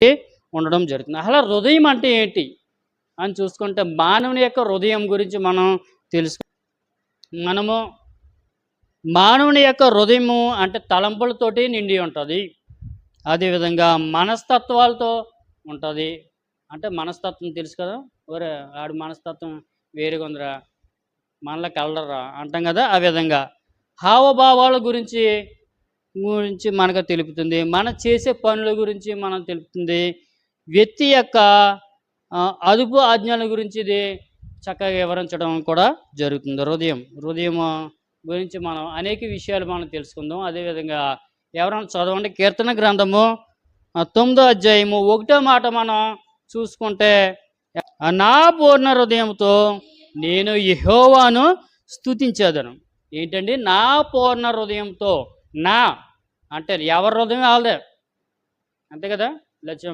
ఉండడం జరుగుతుంది. అసలు హృదయం అంటే ఏంటి అని చూసుకుంటే మానవుని యొక్క హృదయం గురించి మనం తెలుసు. మనము మానవుని యొక్క హృదయము అంటే తలంపులతోటి నిండి ఉంటుంది. అదేవిధంగా మనస్తత్వాలతో ఉంటుంది. అంటే మనస్తత్వం తెలుసు కదా, ఒరే ఆడి మనస్తత్వం వేరుగా ఉందిరా, మనలోకి వెళ్ళరా అంటాం కదా. ఆ విధంగా హావభావాల గురించి గురించి మనకు తెలుపుతుంది. మనం చేసే పనుల గురించి మనం తెలుపుతుంది. వ్యక్తి యొక్క అదుపు ఆజ్ఞల గురించి ఇది చక్కగా వివరించడం కూడా జరుగుతుంది. హృదయం గురించి మనం అనేక విషయాలు మనం తెలుసుకుందాం. అదేవిధంగా ఎవరైనా చదవండి కీర్తన గ్రంథము 9వ అధ్యాయము 1వ మాట మనం చూసుకుంటే, నా పూర్ణ హృదయంతో నేను యెహోవాను స్తుతించేదను. ఏంటండి నా పూర్ణ హృదయంతో? నా అంటే ఎవరి హృదయం వాళ్ళదే, అంతే కదా.